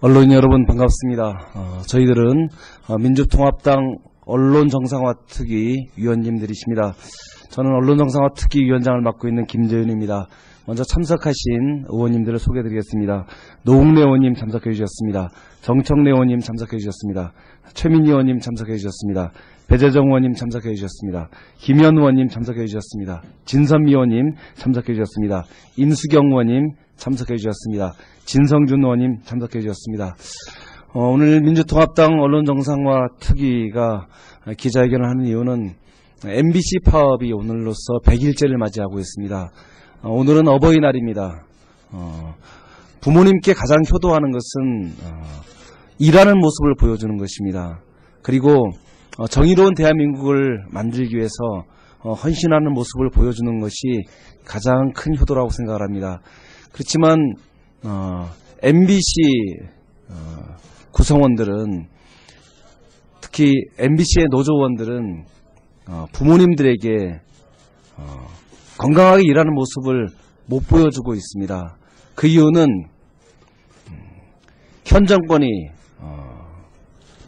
언론인 여러분 반갑습니다. 저희들은 민주통합당 언론정상화특위 위원님들이십니다. 저는 언론정상화특위 위원장을 맡고 있는 김재윤입니다. 먼저 참석하신 의원님들을 소개해드리겠습니다. 노웅래 의원님 참석해 주셨습니다. 정청래 의원님 참석해 주셨습니다. 최민희 의원님 참석해 주셨습니다. 배재정 의원님 참석해 주셨습니다. 김현 의원님 참석해 주셨습니다. 진선미 의원님 참석해 주셨습니다. 임수경 의원님 참석해 주셨습니다. 진성준 의원님 참석해 주셨습니다. 오늘 민주통합당 언론정상화특위가 기자회견을 하는 이유는 MBC 파업이 오늘로서 100일째를 맞이하고 있습니다. 오늘은 어버이날입니다. 부모님께 가장 효도하는 것은 일하는 모습을 보여주는 것입니다. 그리고 정의로운 대한민국을 만들기 위해서 헌신하는 모습을 보여주는 것이 가장 큰 효도라고 생각을 합니다. 그렇지만 MBC 구성원들은, 특히 MBC의 노조원들은 부모님들에게 건강하게 일하는 모습을 못 보여주고 있습니다. 그 이유는 현 정권이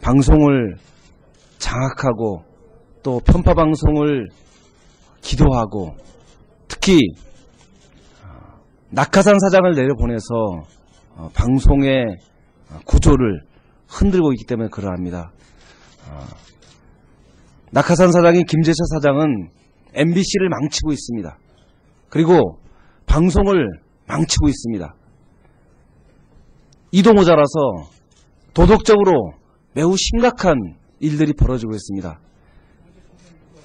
방송을 장악하고 또 편파 방송을 기도하고, 특히 낙하산 사장을 내려보내서 방송의 구조를 흔들고 있기 때문에 그러합니다. 낙하산 사장인 김재철 사장은 MBC를 망치고 있습니다. 그리고 방송을 망치고 있습니다. 이동호자라서 도덕적으로 매우 심각한 일들이 벌어지고 있습니다.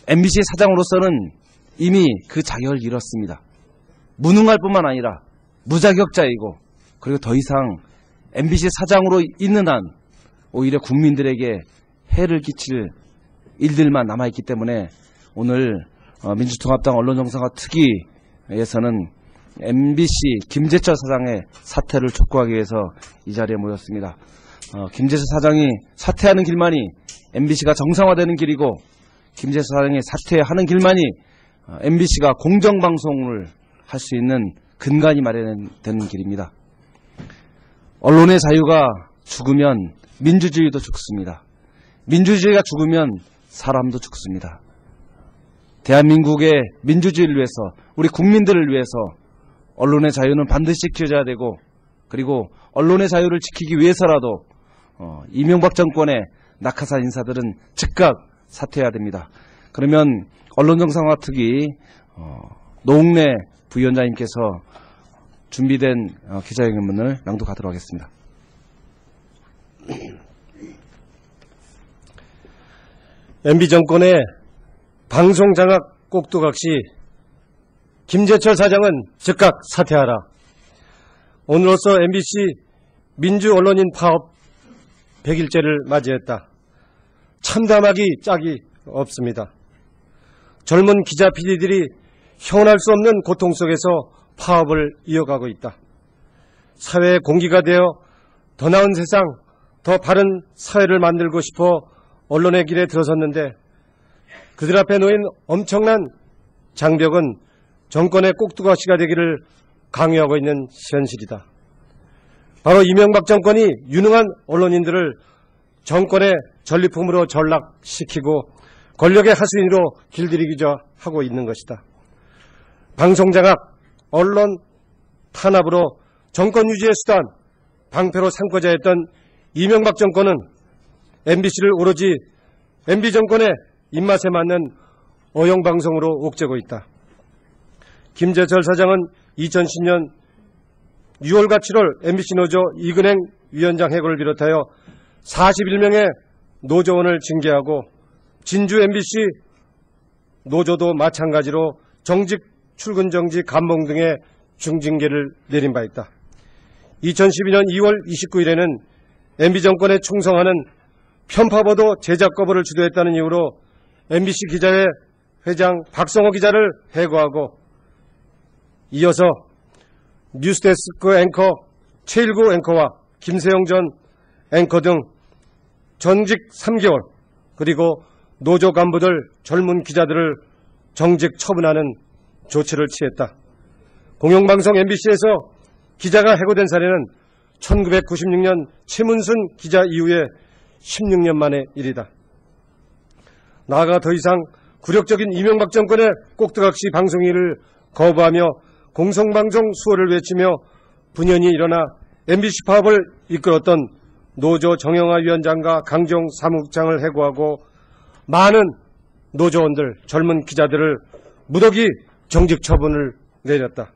MBC 사장으로서는 이미 그 자격을 잃었습니다. 무능할 뿐만 아니라 무자격자이고, 그리고 더 이상 MBC 사장으로 있는 한 오히려 국민들에게 해를 끼칠 일들만 남아있기 때문에 오늘 민주통합당 언론정상화특위에서는 MBC 김재철 사장의 사퇴를 촉구하기 위해서 이 자리에 모였습니다. 김재철 사장이 사퇴하는 길만이 MBC가 정상화되는 길이고, 김재철 사장이 사퇴하는 길만이 MBC가 공정방송을 할 수 있는 근간이 마련되는 길입니다. 언론의 자유가 죽으면 민주주의도 죽습니다. 민주주의가 죽으면 사람도 죽습니다. 대한민국의 민주주의를 위해서, 우리 국민들을 위해서 언론의 자유는 반드시 지켜져야 되고, 그리고 언론의 자유를 지키기 위해서라도 이명박 정권의 낙하산 인사들은 즉각 사퇴해야 됩니다. 그러면 언론정상화특위 노웅래 부위원장님께서 준비된 기자회견문을 낭독하도록 하겠습니다. MB정권의 방송장악 꼭두각 시 김재철 사장은 즉각 사퇴하라. 오늘로써 MBC 민주언론인 파업 100일째를 맞이했다. 참담하기 짝이 없습니다. 젊은 기자 PD들이 형언할 수 없는 고통 속에서 파업을 이어가고 있다. 사회의 공기가 되어 더 나은 세상, 더 바른 사회를 만들고 싶어 언론의 길에 들어섰는데, 그들 앞에 놓인 엄청난 장벽은 정권의 꼭두각시가 되기를 강요하고 있는 현실이다. 바로 이명박 정권이 유능한 언론인들을 정권의 전리품으로 전락시키고 권력의 하수인으로 길들이기자 하고 있는 것이다. 방송장악, 언론 탄압으로 정권 유지의 수단, 방패로 삼고자 했던 이명박 정권은 MBC를 오로지 MB정권의 입맛에 맞는 어용방송으로 옥죄고 있다. 김재철 사장은 2010년 6월과 7월 MBC 노조 이근행 위원장 해고를 비롯하여 41명의 노조원을 징계하고, 진주 MBC 노조도 마찬가지로 정직, 출근 정지, 감봉 등의 중징계를 내린 바 있다. 2012년 2월 29일에는 MB정권에 충성하는 편파보도 제작 거부를 주도했다는 이유로 MBC 기자회 회장 박성호 기자를 해고하고, 이어서 뉴스데스크 앵커 최일구 앵커와 김세영 전 앵커 등 전직 3개월, 그리고 노조 간부들, 젊은 기자들을 정직 처분하는 조치를 취했다. 공영방송 MBC에서 기자가 해고된 사례는 1996년 최문순 기자 이후에 16년 만의 일이다. 나아가 더 이상 굴욕적인 이명박 정권의 꼭두각시 방송일을 거부하며 공성방송 수호를 외치며 분연히 일어나 MBC 파업을 이끌었던 노조 정영화 위원장과 강정 사무국장을 해고하고 많은 노조원들, 젊은 기자들을 무더기 정직 처분을 내렸다.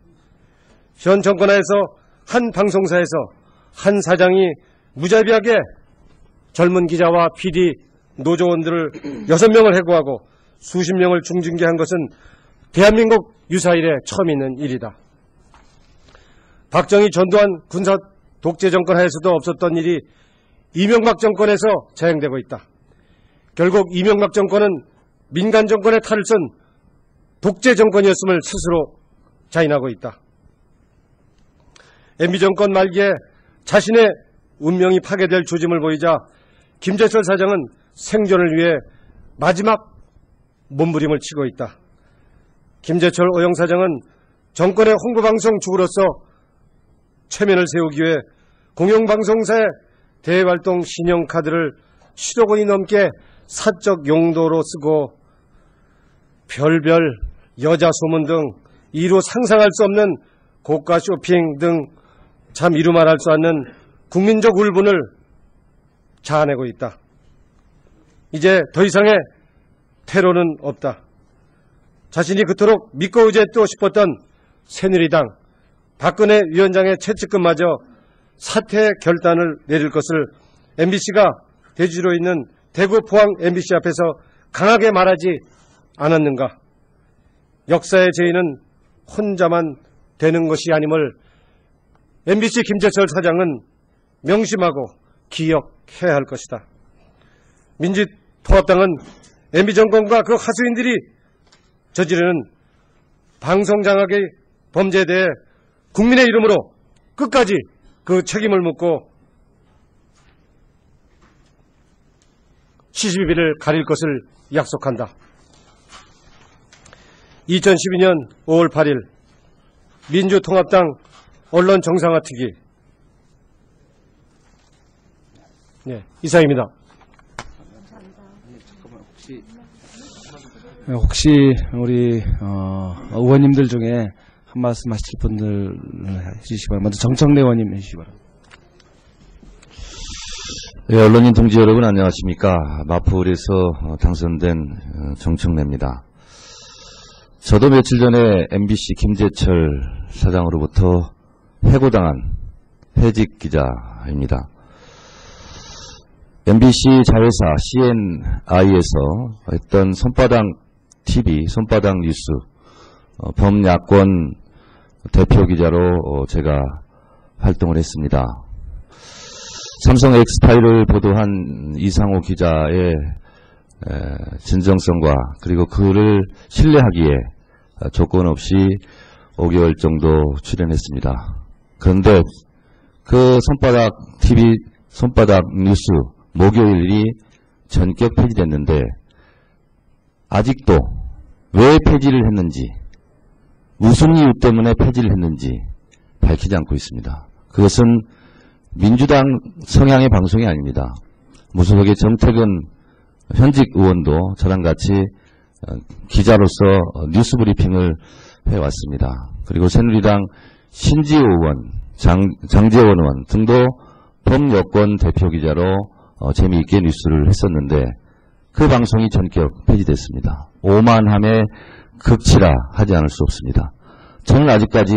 현 정권하에서 한 방송사에서 한 사장이 무자비하게 젊은 기자와 PD, 노조원들을 6명을 해고하고 수십 명을 중징계한 것은 대한민국 유사일에 처음 있는 일이다. 박정희 전두환 군사 독재 정권 하에서도 없었던 일이 이명박 정권에서 자행되고 있다. 결국 이명박 정권은 민간 정권의 탈을 쓴 독재 정권이었음을 스스로 자인하고 있다. MB 정권 말기에 자신의 운명이 파괴될 조짐을 보이자 김재철 사장은 생존을 위해 마지막 몸부림을 치고 있다. 김재철 오영 사장은 정권의 홍보방송 주구로서 체면을 세우기 위해 공영방송사의 대활동 신용카드를 10억 원이 넘게 사적 용도로 쓰고 별별 여자 소문 등 이루 상상할 수 없는 고가 쇼핑 등 참 이루 말할 수 않는 국민적 울분을 자아내고 있다. 이제 더 이상의 테러는 없다. 자신이 그토록 믿고 의지했고 싶었던 새누리당 박근혜 위원장의 채찍끝마저 사퇴 결단을 내릴 것을 MBC가 대주로 있는 대구 포항 MBC 앞에서 강하게 말하지 않았는가. 역사의 죄인은 혼자만 되는 것이 아님을 MBC 김재철 사장은 명심하고 기억해야 할 것이다. 민주통합당은 MB 정권과 그 하수인들이 저지르는 방송장악의 범죄에 대해 국민의 이름으로 끝까지 그 책임을 묻고 시시비비를 가릴 것을 약속한다. 2012년 5월 8일 민주통합당 언론 정상화 특위 이상입니다. 혹시 우리 의원님들 중에 한 말씀 하실 분들 해주시기 바랍니다. 먼저 정청래 의원님 해주시기 바랍니다. 네, 언론인 동지 여러분 안녕하십니까. 마포울에서 당선된 정청래입니다. 저도 며칠 전에 MBC 김재철 사장으로부터 해고당한 해직 기자입니다. MBC 자회사 CNI에서 했던 손바닥 TV, 손바닥 뉴스 범야권 대표 기자로 제가 활동을 했습니다. 삼성 엑스파일을 보도한 이상호 기자의 진정성과 그리고 그를 신뢰하기에 조건 없이 5개월 정도 출연했습니다. 그런데 그 손바닥 TV, 손바닥 뉴스 목요일이 전격 폐지됐는데 아직도 왜 폐지를 했는지, 무슨 이유 때문에 폐지를 했는지 밝히지 않고 있습니다. 그것은 민주당 성향의 방송이 아닙니다. 무소속의 정태근 현직 의원도 저랑 같이 기자로서 뉴스 브리핑을 해왔습니다. 그리고 새누리당 신지호 의원, 장재원 의원 등도 범여권 대표 기자로 재미있게 뉴스를 했었는데 그 방송이 전격 폐지됐습니다. 오만함의 극치라 하지 않을 수 없습니다. 저는 아직까지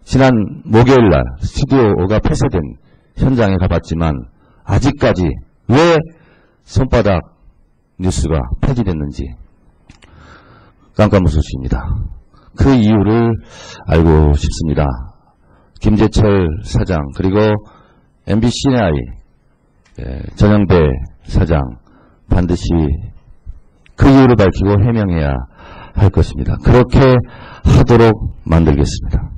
지난 목요일날 스튜디오가 폐쇄된 현장에 가봤지만 아직까지 왜 손바닥 뉴스가 폐지됐는지 깜깜무소식입니다. 그 이유를 알고 싶습니다. 김재철 사장 그리고 MBCNI 전영배 사장 반드시 그 이유를 밝히고 해명해야 할 것입니다. 그렇게 하도록 만들겠습니다.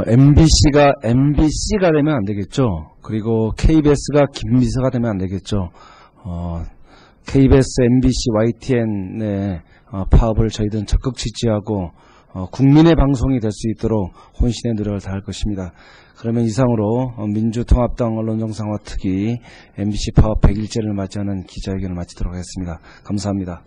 MBC가 되면 안 되겠죠. 그리고 KBS가 김비서가 되면 안 되겠죠. KBS, MBC, YTN의 파업을 저희들은 적극 지지하고 국민의 방송이 될 수 있도록 혼신의 노력을 다할 것입니다. 그러면 이상으로 민주통합당 언론정상화 특위 MBC 파업 100일째를 맞이하는 기자회견을 마치도록 하겠습니다. 감사합니다.